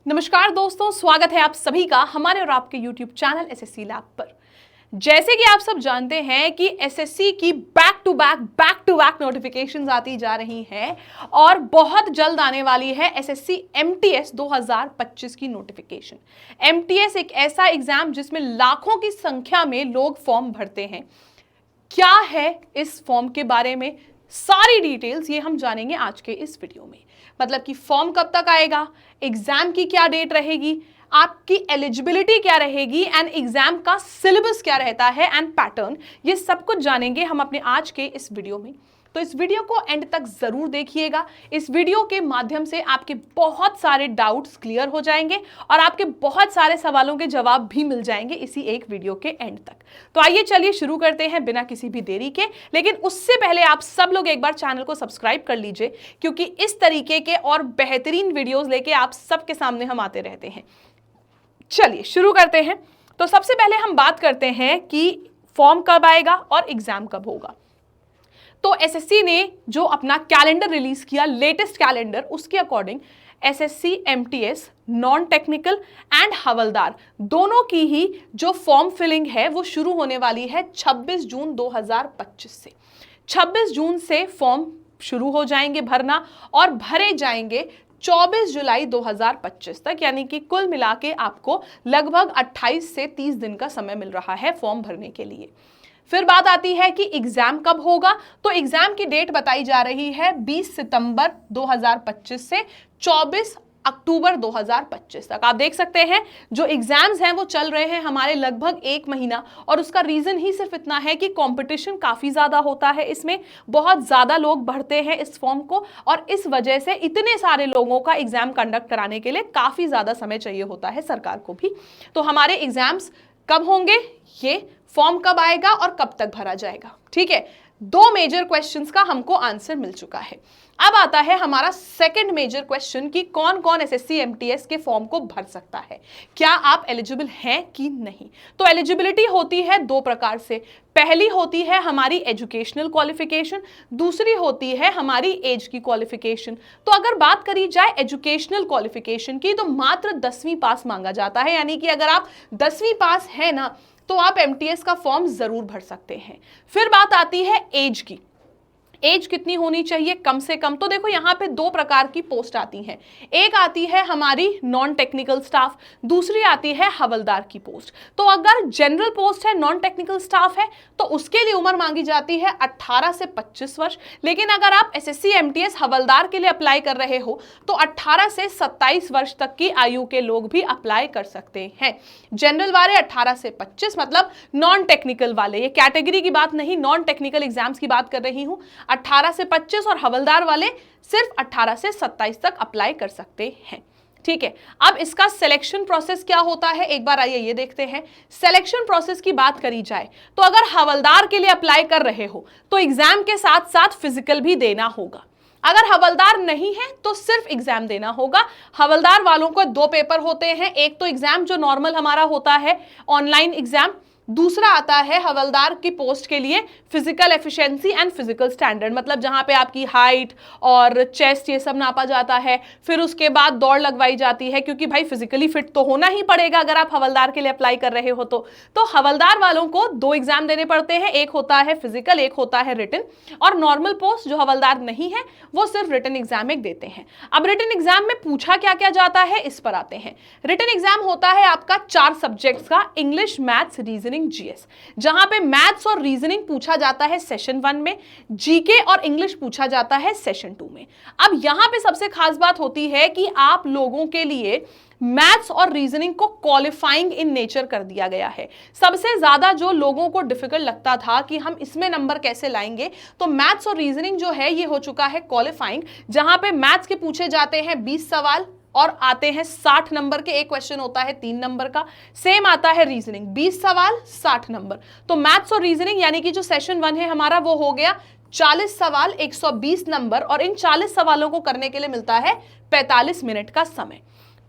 नमस्कार दोस्तों, स्वागत है आप सभी का हमारे और आपके YouTube चैनल एसएससी लैब पर। जैसे कि आप सब जानते हैं कि एसएससी की बैक टू बैक नोटिफिकेशंस आती जा रही हैं और बहुत जल्द आने वाली है एसएससी एमटीएस 2025 की नोटिफिकेशन। एमटीएस एक ऐसा एग्जाम जिसमें लाखों की संख्या में लोग फॉर्म भरते हैं। क्या है इस फॉर्म के बारे में सारी डिटेल्स ये हम जानेंगे आज के इस वीडियो में। मतलब कि फॉर्म कब तक आएगा, एग्जाम की क्या डेट रहेगी, आपकी एलिजिबिलिटी क्या रहेगी एंड एग्जाम का सिलेबस क्या रहता है एंड पैटर्न, ये सब कुछ जानेंगे हम अपने आज के इस वीडियो में। तो इस वीडियो को एंड तक जरूर देखिएगा। इस वीडियो के माध्यम से आपके बहुत सारे डाउट्स क्लियर हो जाएंगे और आपके बहुत सारे सवालों के जवाब भी मिल जाएंगे इसी एक वीडियो के एंड तक। तो आइए चलिए शुरू करते हैं बिना किसी भी देरी के। लेकिन उससे पहले आप सब लोग एक बार चैनल को सब्सक्राइब कर लीजिए, क्योंकि इस तरीके के और बेहतरीन वीडियोस लेके आप सबके सामने हम आते रहते हैं। चलिए शुरू करते हैं। तो सबसे पहले हम बात करते हैं कि फॉर्म कब आएगा और एग्जाम कब होगा। तो एसएससी ने जो अपना कैलेंडर रिलीज किया, लेटेस्ट कैलेंडर, उसके according SSC MTS non technical and हवलदार दोनों की ही जो फॉर्म फिलिंग है वो शुरू होने वाली है 26 जून 2025 से। 26 जून से फॉर्म शुरू हो जाएंगे भरना और भरे जाएंगे 24 जुलाई 2025 तक, यानी कि कुल मिला के आपको लगभग 28 से 30 दिन का समय मिल रहा है फॉर्म भरने के लिए। फिर बात आती है कि एग्जाम कब होगा। तो एग्जाम की डेट बताई जा रही है 20 सितंबर 2025 से 24 अक्टूबर 2025 तक। आप देख सकते हैं जो एग्जाम्स हैं वो चल रहे हैं हमारे लगभग 1 महीना, और उसका रीजन ही सिर्फ इतना है कि कंपटीशन काफी ज्यादा होता है, इसमें बहुत ज्यादा लोग भरते हैं इस फॉर्म को, और इस वजह से इतने सारे लोगों का एग्जाम कंडक्ट कराने के लिए काफी ज्यादा समय चाहिए होता है सरकार को भी। तो हमारे एग्जाम्स कब होंगे, ये फॉर्म कब आएगा और कब तक भरा जाएगा, ठीक है। 2 मेजर क्वेश्चंस का हमको आंसर मिल चुका है। अब आता है हमारा सेकंड मेजर क्वेश्चन कि कौन कौन एसएससी एमटीएस के फॉर्म को भर सकता है, क्या आप एलिजिबल हैं कि नहीं। तो एलिजिबिलिटी होती है 2 प्रकार से। पहली होती है हमारी एजुकेशनल क्वालिफिकेशन, दूसरी होती है हमारी एज की क्वालिफिकेशन। तो अगर बात करी जाए एजुकेशनल क्वालिफिकेशन की, तो मात्र 10वीं पास मांगा जाता है, यानी कि अगर आप 10वीं पास है ना तो आप एमटीएस का फॉर्म जरूर भर सकते हैं। फिर बात आती है एज की। एज कितनी होनी चाहिए कम से कम। तो देखो यहाँ पे 2 प्रकार की पोस्ट आती हैं। एक आती है हमारी नॉन टेक्निकल स्टाफ, दूसरी आती है हवलदार की पोस्ट। तो अगर जनरल पोस्ट है, नॉन टेक्निकल स्टाफ है, तो उसके लिए उम्र मांगी जाती है 18 से 25 वर्ष। लेकिन अगर आप एसएससी एमटीएस हवलदार के लिए अप्लाई कर रहे हो तो 18 से 27 वर्ष तक की आयु के लोग भी अप्लाई कर सकते हैं। जनरल वाले 18 से 25, मतलब नॉन टेक्निकल वाले, ये कैटेगरी की बात नहीं, नॉन टेक्निकल एग्जाम्स की बात कर रही हूं, 18 से 25, और हवलदार वाले सिर्फ 18 से 27 तक अप्लाई कर सकते हैं, ठीक है। अब इसका सिलेक्शन प्रोसेस क्या होता है, एक बार आइए ये देखते हैं। सिलेक्शन प्रोसेस की बात करी जाए तो अगर हवलदार के लिए अप्लाई कर रहे हो तो एग्जाम के साथ साथ फिजिकल भी देना होगा। अगर हवलदार नहीं है तो सिर्फ एग्जाम देना होगा। हवलदार वालों को 2 पेपर होते हैं, एक तो एग्जाम जो नॉर्मल हमारा होता है ऑनलाइन एग्जाम, दूसरा आता है हवलदार की पोस्ट के लिए physical efficiency and physical standard, मतलब जहां पे आपकी हाइट और चेस्ट ये सब नापा जाता है। फिर उसके बाद दौड़ लगवाई जाती है, क्योंकि भाई फिजिकली फिट तो होना ही पड़ेगा अगर आप हवलदार के लिए अप्लाई कर रहे हो तो हवलदार वालों को 2 एग्जाम देने पड़ते हैं, एक होता है फिजिकल, एक होता है रिटन। और नॉर्मल पोस्ट जो हवलदार नहीं है वो सिर्फ रिटन एग्जाम एक देते हैं। अब रिटन एग्जाम में पूछा क्या क्या जाता है इस पर आते हैं। रिटन एग्जाम होता है आपका 4 सब्जेक्ट्स का, इंग्लिश, मैथ्स, रीजनिंग, जीएस, जहां पे मैथ्स और रीजनिंग पूछा जाता है सेशन 1 में, जीके और इंग्लिश पूछा जाता है सेशन 2 में। अब यहां पे सबसे खास बात होती है कि आप लोगों के लिए मैथ्स और रीजनिंग को क्वालिफाइंग इन नेचर कर दिया गया है। सबसे ज्यादा जो लोगों को डिफिकल्ट लगता था कि हम इसमें नंबर कैसे लाएंगे, तो मैथ्स और रीजनिंग जो है ये हो चुका है क्वालिफाइंग, जहां पे मैथ्स के पूछे जाते हैं 20 सवाल और आते हैं 60 नंबर के, एक क्वेश्चन होता है 3 नंबर का। सेम आता है रीजनिंग, 20 सवाल 60 नंबर। तो मैथ्स और रीजनिंग यानी कि जो सेशन 1 है हमारा वो हो गया 40 सवाल 120 नंबर, और इन 40 सवालों को करने के लिए मिलता है 45 मिनट का समय।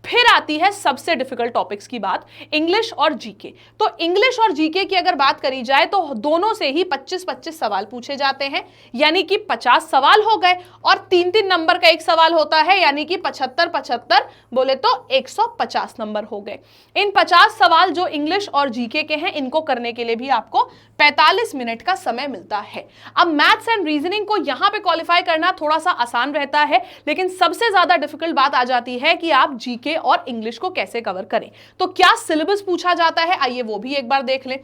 फिर आती है सबसे डिफिकल्ट टॉपिक्स की बात, इंग्लिश और जीके। तो इंग्लिश और जीके की अगर बात करी जाए तो दोनों से ही 25-25 सवाल पूछे जाते हैं, यानी कि 50 सवाल हो गए, और 3-3 नंबर का एक सवाल होता है, यानी कि 75-75 बोले तो 150 नंबर हो गए। इन 50 सवाल जो इंग्लिश और जीके के हैं, इनको करने के लिए भी आपको 45 मिनट का समय मिलता है। अब मैथ्स एंड रीजनिंग को यहां पे क्वालिफाई करना थोड़ा सा आसान रहता है, लेकिन सबसे ज्यादा डिफिकल्ट बात आ जाती है कि आप जीके और इंग्लिश को कैसे कवर करें। तो क्या सिलेबस पूछा जाता है, आइए वो भी एक बार देख लें।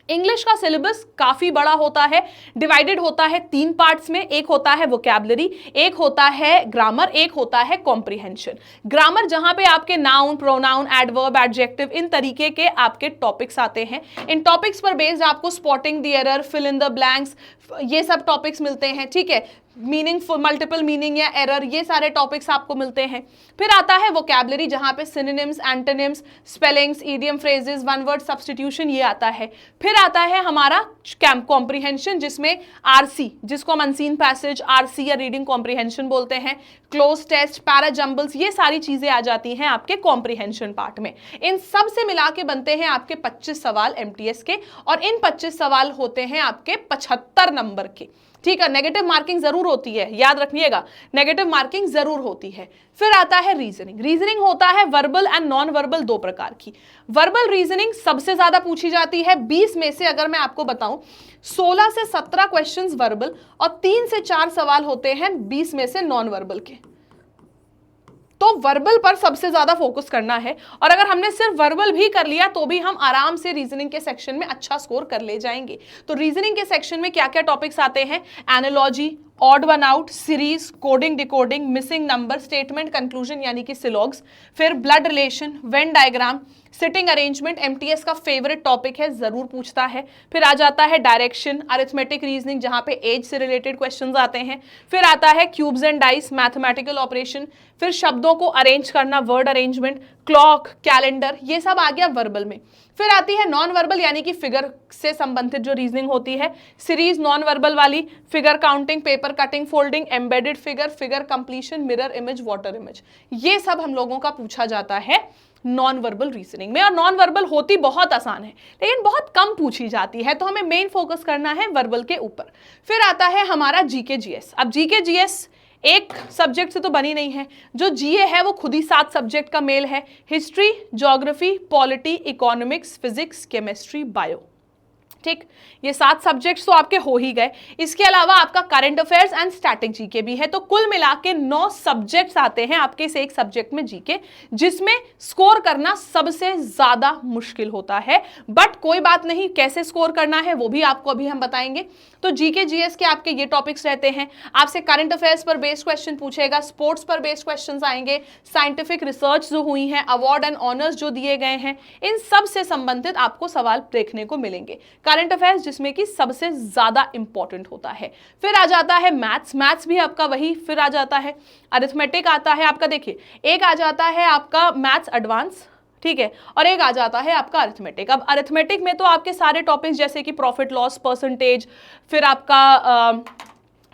इंग्लिश का सिलेबस काफी बड़ा होता है, डिवाइडेड होता है 3 पार्ट्स में। एक होता है वोकैबुलरी, एक होता है ग्रामर, एक होता है कॉम्प्रिहेंशन। ग्रामर जहां पे आपके नाउन, प्रोनाउन, एडवर्ब, एडजेक्टिव, इन तरीके के आपके टॉपिक्स आते हैं। इन टॉपिक्स पर बेस्ड आपको spotting the error, fill in the blanks, ये सब टॉपिक्स मिलते हैं, ठीक है। मीनिंगफुल, मल्टीपल मीनिंग या एरर, ये सारे टॉपिक्स आपको मिलते हैं। फिर आता है वोकैबुलरी, जहां पे synonyms, antonyms, spellings, idiom phrases, one word substitution, ये आता है। फिर आता है हमारा कॉम्प्रिहेंशन, जिसमें आरसी, जिसको हम अनसीन पैसेज, आरसी या रीडिंग कॉम्प्रिहेंशन बोलते हैं, क्लोज टेस्ट, पैरा जंबल्स, ये सारी चीजें आ जाती हैं आपके कॉम्प्रिहेंशन पार्ट में। इन सब से मिला के बनते हैं आपके 25 सवाल एमटीएस के, और इन 25 सवाल होते हैं आपके 75 नंबर के, ठीक है। नेगेटिव मार्किंग जरूर होती है, याद रखिएगा, नेगेटिव मार्किंग जरूर होती है। फिर आता है रीजनिंग। रीजनिंग होता है वर्बल एंड नॉन वर्बल, 2 प्रकार की। वर्बल रीजनिंग सबसे ज्यादा पूछी जाती है। 20 में से अगर मैं आपको बताऊं, 16 से 17 क्वेश्चंस वर्बल और 3 से 4 सवाल होते हैं 20 में से नॉन वर्बल के। तो वर्बल पर सबसे ज्यादा फोकस करना है, और अगर हमने सिर्फ वर्बल भी कर लिया तो भी हम आराम से रीजनिंग के सेक्शन में अच्छा स्कोर कर ले जाएंगे। तो रीजनिंग के सेक्शन में क्या क्या टॉपिक्स आते हैं? Analogy, odd one out, series, coding, decoding, missing number, statement, conclusion यानी कि सिलॉग्स, फिर blood relation, Venn diagram, sitting arrangement, MTS का फेवरेट टॉपिक है, जरूर पूछता है। फिर आ जाता है डायरेक्शन, अरिथमेटिक रीजनिंग, जहां पे एज से रिलेटेड क्वेश्चंस आते हैं। फिर आता है cubes and dice, mathematical operation, फिर शब्दों को अरेंज करना, वर्ड अरेंजमेंट, क्लॉक, कैलेंडर, ये सब आ गया वर्बल में। फिर आती है नॉन वर्बल, यानी कि फिगर से संबंधित जो रीजनिंग होती है, सीरीज नॉन वर्बल वाली, figure counting, paper cutting, folding, embedded figure, figure completion, mirror image, water image, ये सब हम लोगों का पूछा जाता है नॉन वर्बल रीजनिंग में। और नॉन वर्बल होती बहुत आसान है, लेकिन बहुत कम पूछी जाती है, तो हमें मेन फोकस करना है वर्बल के ऊपर। फिर आता है हमारा जीके जीएस। अब जीके जीएस एक सब्जेक्ट से तो बनी नहीं है, जो जीए है वो खुद ही 7 सब्जेक्ट का मेल है। History, geography, polity, economics, physics, chemistry, bio, ठीक। ये 7 सब्जेक्ट्स तो आपके हो ही गए। इसके अलावा आपका current affairs and static GK भी है। तो कुल मिला के 9 सब्जेक्ट्स आते हैं आपके इस एक सब्जेक्ट में जीके, जिसमें स्कोर करना सबसे ज्यादा मुश्किल होता है। बट कोई बात नहीं, कैसे स्कोर करना है वो भी आपको अभी हम बताएंगे। तो जीके जीएस के आपके ये टॉपिक्स रहते हैं। आपसे करंट अफेयर्स पर बेस्ड क्वेश्चन पूछेगा, स्पोर्ट्स पर बेस्ड क्वेश्चन आएंगे, साइंटिफिक रिसर्च जो हुई है, अवार्ड एंड ऑनर्स जो दिए गए हैं, इन सब से संबंधित आपको सवाल देखने को मिलेंगे। करंट अफेयर्स जिसमें कि सबसे ज्यादा इंपॉर्टेंट होता है। फिर आ जाता है मैथ्स, मैथ्स भी आपका वही। फिर आ जाता है अरिथमेटिक, आता है आपका, देखिए एक आ जाता है आपका मैथ्स एडवांस, ठीक है, और एक आ जाता है आपका अरिथमेटिक। अब अरिथमेटिक में तो आपके सारे टॉपिक्स जैसे कि प्रॉफिट लॉस, परसेंटेज, फिर आपका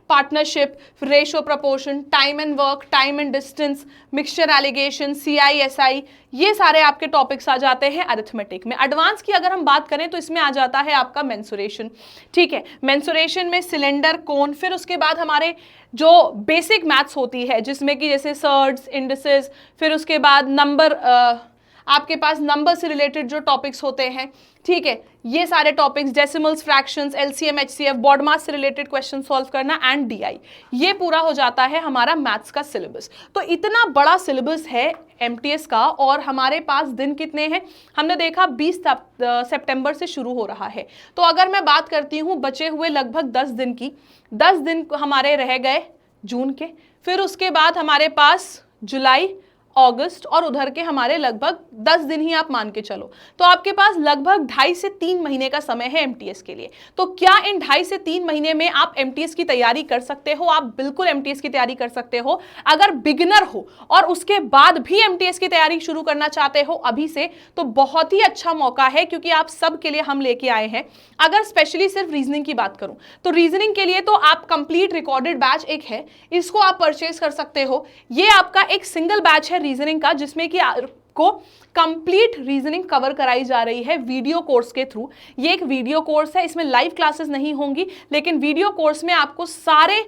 partnership, ratio proportion, time and work, time and distance, mixture allegation, CI/SI, ये सारे आपके टॉपिक्स आ जाते हैं अरिथमेटिक में। एडवांस की अगर हम बात करें तो इसमें आ जाता है आपका मेंसुरेशन, ठीक है। मेंसुरेशन में सिलेंडर, कोन, फिर उसके बाद हमारे जो बेसिक मैथ्स होती है जिसमें कि जैसे सर्ड्स, इंडिसेस, फिर उसके बाद नंबर, आपके पास नंबर से रिलेटेड जो टॉपिक्स होते हैं, ठीक है, ये सारे topics, decimals, fractions, LCM, HCF, BODMAS से रिलेटेड क्वेश्चन सॉल्व करना एंड DI, ये पूरा हो जाता है हमारा मैथ्स का सिलेबस। तो इतना बड़ा सिलेबस है MTS का, और हमारे पास दिन कितने हैं? हमने देखा 20 सितंबर से शुरू हो रहा है। तो अगर मैं बात करती हूँ बचे हुए लगभग 10 दिन की, 10 दिन हमारे रह गए जून के, फिर उसके बाद हमारे पास जुलाई, अगस्त, और उधर के हमारे लगभग 10 दिन ही आप मान के चलो। तो आपके पास लगभग 2.5 से 3 महीने का समय है MTS के लिए। तो क्या इन 2.5 से 3 महीने में आप MTS की तैयारी कर सकते हो? आप बिल्कुल MTS की तैयारी कर सकते हो। अगर बिगिनर हो और उसके बाद भी MTS की तैयारी शुरू करना चाहते हो अभी से, तो बहुत ही अच्छा मौका है, क्योंकि आप सब के लिए हम लेके आए हैं। अगर स्पेशली सिर्फ रीजनिंग की बात करूं तो रीजनिंग के लिए तो आप कंप्लीट रिकॉर्डेड बैच एक है, इसको आप परचेज कर सकते हो। ये आपका एक सिंगल बैच है है रीजनिंग का, जिसमें कि आपको कंप्लीट रीजनिंग कवर कराई जा रही है वीडियो कोर्स के थ्रू। ये एक वीडियो कोर्स है, इसमें लाइव क्लासेस नहीं होंगी, लेकिन वीडियो कोर्स में आपको सारे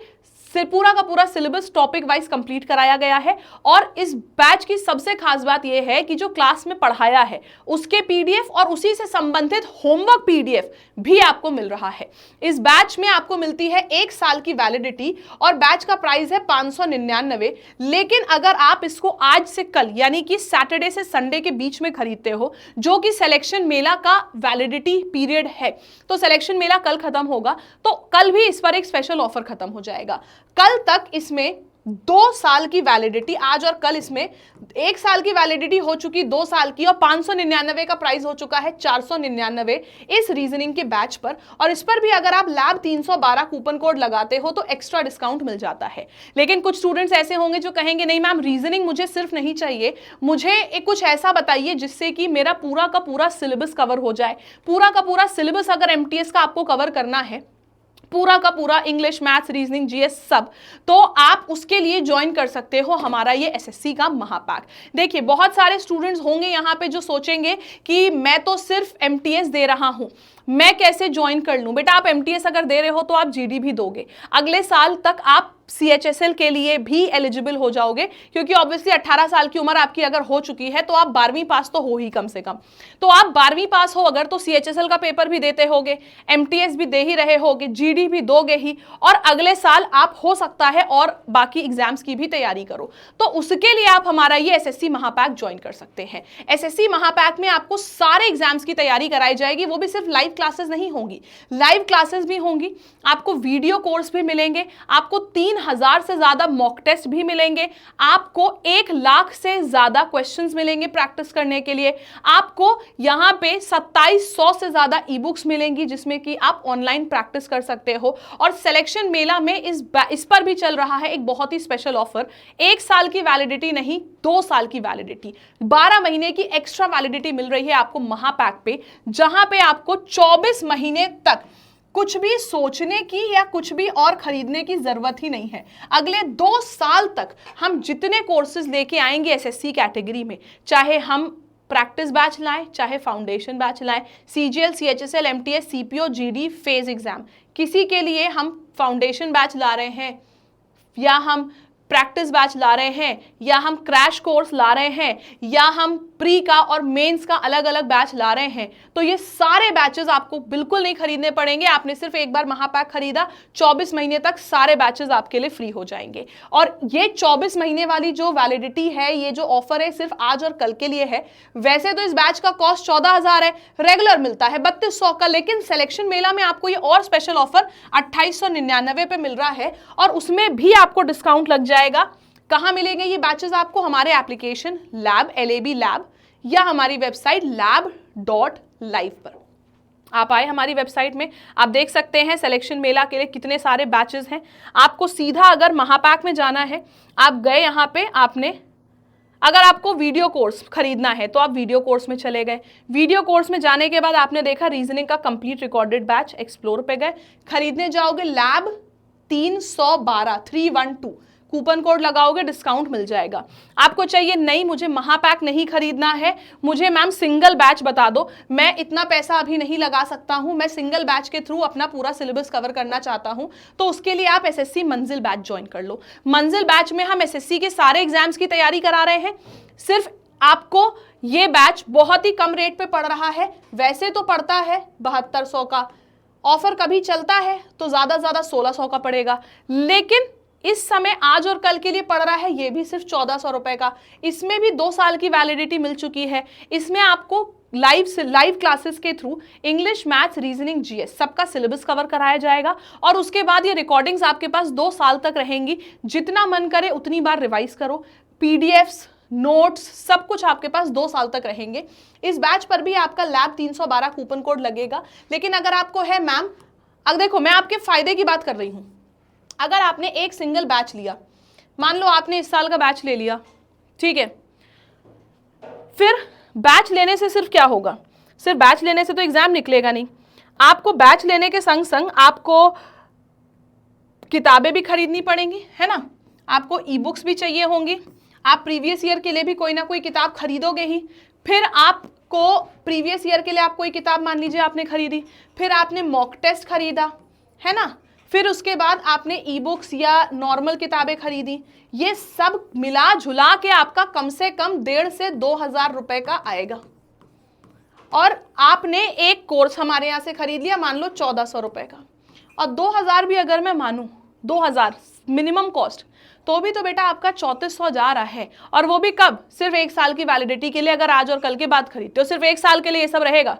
पूरा का पूरा सिलेबस टॉपिक वाइज कंप्लीट कराया गया है। और इस बैच की सबसे खास बात यह है कि जो क्लास में पढ़ाया है उसके पीडीएफ और उसी से संबंधित होमवर्क पीडीएफ भी आपको मिल रहा है। इस बैच में आपको मिलती है 1 साल की वैलिडिटी और बैच का प्राइस है 599। लेकिन अगर आप इसको आज से कल यानी कि सैटरडे से संडे के बीच में खरीदते हो, जो कि सिलेक्शन मेला का वैलिडिटी पीरियड है, तो सिलेक्शन मेला कल खत्म होगा, तो कल भी इस पर एक स्पेशल ऑफर खत्म हो जाएगा। कल तक इसमें 2 साल की वैलिडिटी, आज और कल इसमें 1 साल की वैलिडिटी हो चुकी 2 साल की, और 599 का प्राइस हो चुका है 499 इस रीजनिंग के बैच पर। और इस पर भी अगर आप लैब 312 कूपन कोड लगाते हो तो एक्स्ट्रा डिस्काउंट मिल जाता है। लेकिन कुछ स्टूडेंट्स ऐसे होंगे जो कहेंगे नहीं मैम, रीजनिंग मुझे सिर्फ नहीं चाहिए, मुझे एक कुछ ऐसा बताइए जिससे कि मेरा पूरा का पूरा सिलेबस कवर हो जाए। पूरा का पूरा सिलेबस अगर एमटीएस का आपको कवर करना है, पूरा का पूरा इंग्लिश, मैथ्स, रीजनिंग, जीएस सब, तो आप उसके लिए ज्वाइन कर सकते हो हमारा ये एसएससी का महापैक। देखिए, बहुत सारे स्टूडेंट्स होंगे यहाँ पे जो सोचेंगे कि मैं तो सिर्फ एमटीएस दे रहा हूं, मैं कैसे ज्वाइन कर लूं। बेटा, आप एमटीएस अगर दे रहे हो तो आप जीडी भी दोगे, अगले साल तक आप सीएचएसएल के लिए भी एलिजिबल हो जाओगे, क्योंकि ऑब्वियसली 18 साल की उम्र आपकी अगर हो चुकी है तो आप 12वीं पास तो हो ही कम से कम। तो आप 12वीं पास हो अगर, तो सीएचएसएल का पेपर भी देते होगे, एमटीएस भी दे ही रहे होगे, जीडी भी दोगे ही, और अगले साल आप हो सकता है और बाकी एग्जाम्स की भी तैयारी करो। तो उसके लिए आप हमारा ये एसएससी महापैक ज्वाइन कर सकते हैं। एसएससी महापैक में आपको सारे एग्जाम्स की तैयारी कराई जाएगी, वो भी सिर्फ लाइव क्लासेस नहीं होंगी, लाइव क्लासेस भी होंगी, आपको वीडियो कोर्स भी मिलेंगे, आपको 3000 से ज्यादा मॉक टेस्ट भी मिलेंगे, आपको 1 लाख से ज्यादा क्वेश्चंस मिलेंगे प्रैक्टिस करने के लिए, आपको यहां पे 2700 से ज्यादा ई बुक्स मिलेंगी जिसमें कि आप ऑनलाइन प्रैक्टिस कर सकते हो। और सिलेक्शन मेला में इस पर भी चल रहा है एक बहुत ही स्पेशल ऑफर, 1 साल की वैलिडिटी नहीं, 2 साल की वैलिडिटी, 12 महीने की एक्स्ट्रा वैलिडिटी मिल रही है आपको महापैक पे, जहां पे आपको 24 महीने तक कुछ भी सोचने की या कुछ भी और खरीदने की जरूरत ही नहीं है। अगले 2 साल तक हम जितने कोर्सेज लेके आएंगे एसएससी कैटेगरी में, चाहे हम प्रैक्टिस बैच लाएं, चाहे फाउंडेशन बैच लाएं, CGL, CHSL, MTS, CPO, GD, phase exam, किसी के लिए हम फाउंडेशन बैच ला रहे हैं या हम प्रैक्टिस बैच ला रहे हैं या हम क्रैश कोर्स ला रहे हैं या हम प्री का और मेंस का अलग अलग बैच ला रहे हैं, तो ये सारे बैचेस आपको बिल्कुल नहीं खरीदने पड़ेंगे। आपने सिर्फ एक बार महापैक खरीदा, 24 महीने तक सारे बैचेस आपके लिए फ्री हो जाएंगे। और ये 24 महीने वाली जो वैलिडिटी है, ये जो ऑफर है, सिर्फ आज और कल के लिए है। वैसे तो इस बैच का कॉस्ट 14,000 है, रेगुलर मिलता है 3200 का, लेकिन सिलेक्शन मेला में आपको ये और स्पेशल ऑफर 2899 पे मिल रहा है और उसमें भी आपको डिस्काउंट लग जाएगा। कहां मिलेंगे ये बैचेस आपको? हमारे एप्लीकेशन लैब, LAB लैब, या हमारी वेबसाइट lab.live पर। आप आए हमारी वेबसाइट में, आप देख सकते हैं सिलेक्शन मेला के लिए कितने सारे बैचेस हैं। आपको सीधा अगर महापैक में जाना है, आप गए यहाँ पे, आपने अगर आपको वीडियो कोर्स खरीदना है तो आप वीडियो कोर्स में चले गए, वीडियो कोर्स में जाने के बाद आपने देखा रीजनिंग का कंप्लीट रिकॉर्डेड बैच एक्सप्लोर पे गए, खरीदने जाओगे लैब 312 कूपन कोड लगाओगे, डिस्काउंट मिल जाएगा। आपको चाहिए नहीं, मुझे महापैक नहीं खरीदना है, मुझे मैम सिंगल बैच बता दो, मैं इतना पैसा अभी नहीं लगा सकता हूं, मैं सिंगल बैच के थ्रू अपना पूरा सिलेबस कवर करना चाहता हूं, तो उसके लिए आप एसएससी मंजिल बैच ज्वाइन कर लो। मंजिल बैच में हम एसएससी के सारे एग्जाम्स की तैयारी करा रहे हैं। सिर्फ आपको ये बैच बहुत ही कम रेट पे पड़ रहा है, वैसे तो पड़ता है 7200 का, ऑफर कभी चलता है तो ज्यादा 1600 का पड़ेगा, लेकिन इस समय आज और कल के लिए पड़ रहा है ये भी सिर्फ 1400 रुपए का। इसमें भी 2 साल की वैलिडिटी मिल चुकी है। इसमें आपको लाइव क्लासेस के through English, maths, reasoning, GS सबका सिलेबस कवर कराया जाएगा और उसके बाद ये रिकॉर्डिंग्स आपके पास 2 साल तक रहेंगी। जितना मन करे उतनी बार रिवाइज करो, पीडीएफ्स, नोट्स सब कुछ आपके पास 2 साल तक रहेंगे। इस बैच पर भी आपका लैब 312 कूपन कोड लगेगा। लेकिन अगर आपको है मैम, अब देखो मैं आपके फायदे की बात कर रही हूँ, अगर आपने एक सिंगल बैच लिया, मान लो आपने इस साल का बैच ले लिया, ठीक है, फिर बैच लेने से सिर्फ क्या होगा? सिर्फ बैच लेने से तो एग्जाम निकलेगा नहीं, आपको बैच लेने के संग संग आपको किताबें भी खरीदनी पड़ेंगी, है ना, आपको ई बुक्स भी चाहिए होंगी, आप प्रीवियस ईयर के लिए भी कोई ना कोई किताब खरीदोगे ही। फिर आपको प्रीवियस ईयर के लिए आप कोई किताब मान लीजिए आपने खरीदी, फिर आपने मॉक टेस्ट खरीदा, है ना, फिर उसके बाद आपने ई बुक्स या नॉर्मल किताबें खरीदी। ये सब मिला जुला के आपका कम से कम 1,500 से 2,000 रुपए का आएगा। और आपने एक कोर्स हमारे यहाँ से खरीद लिया मान लो 1,400 रुपए का, और 2,000 भी अगर मैं मानूं, 2,000 मिनिमम कॉस्ट, तो भी तो बेटा आपका 3,400 जा रहा है। और वो भी कब? सिर्फ 1 साल की वैलिडिटी के लिए। अगर आज और कल के बाद खरीदते हो सिर्फ 1 साल के लिए ये सब रहेगा,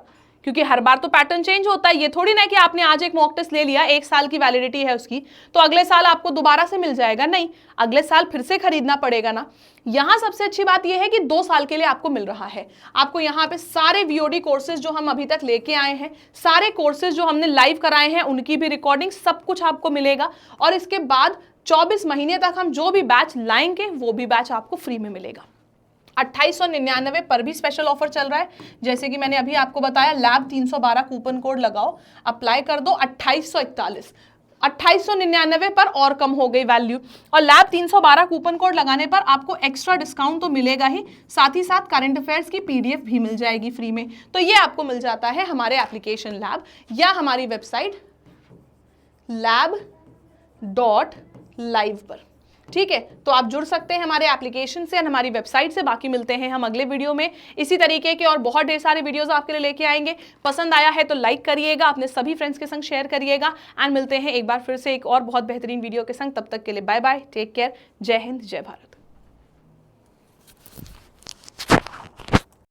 क्योंकि हर बार तो पैटर्न चेंज होता है। ये थोड़ी ना कि आपने आज एक मॉक टेस्ट ले लिया, 1 साल की वैलिडिटी है उसकी, तो अगले साल आपको दोबारा से मिल जाएगा, नहीं, अगले साल फिर से खरीदना पड़ेगा ना। यहाँ सबसे अच्छी बात यह है कि 2 साल के लिए आपको मिल रहा है। आपको यहाँ पे सारे वीओडी कोर्सेज जो हम अभी तक लेके आए हैं, सारे कोर्सेज जो हमने लाइव कराए हैं, उनकी भी रिकॉर्डिंग, सब कुछ आपको मिलेगा। और इसके बाद 24 महीने तक हम जो भी बैच लाएंगे वो भी बैच आपको फ्री में मिलेगा। 2899 पर भी स्पेशल ऑफर चल रहा है। जैसे कि मैंने अभी आपको बताया, लैब 312 कूपन कोड लगाओ, अप्लाई कर दो, 2841, 2899 पर और कम हो गई वैल्यू। और लैब 312 कूपन कोड लगाने पर आपको एक्स्ट्रा डिस्काउंट तो मिलेगा ही, साथ ही साथ करंट अफेयर्स की पीडीएफ भी मिल जाएगी फ्री में। तो ये आपको मिल जाता है हमारे एप्लीकेशन लैब या हमारी वेबसाइट lab.live पर। ठीक है, तो आप जुड़ सकते हैं हमारे एप्लीकेशन से और हमारी वेबसाइट से। बाकी मिलते हैं हम अगले वीडियो में, इसी तरीके के और बहुत ढेर सारे वीडियोस आपके लिए लेके आएंगे। पसंद आया है तो लाइक करिएगा, अपने सभी फ्रेंड्स के संग शेयर करिएगा। एंड मिलते हैं एक बार फिर से एक और बहुत बेहतरीन वीडियो के संग। तब तक के लिए बाय बाय, टेक केयर, जय हिंद, जय भारत।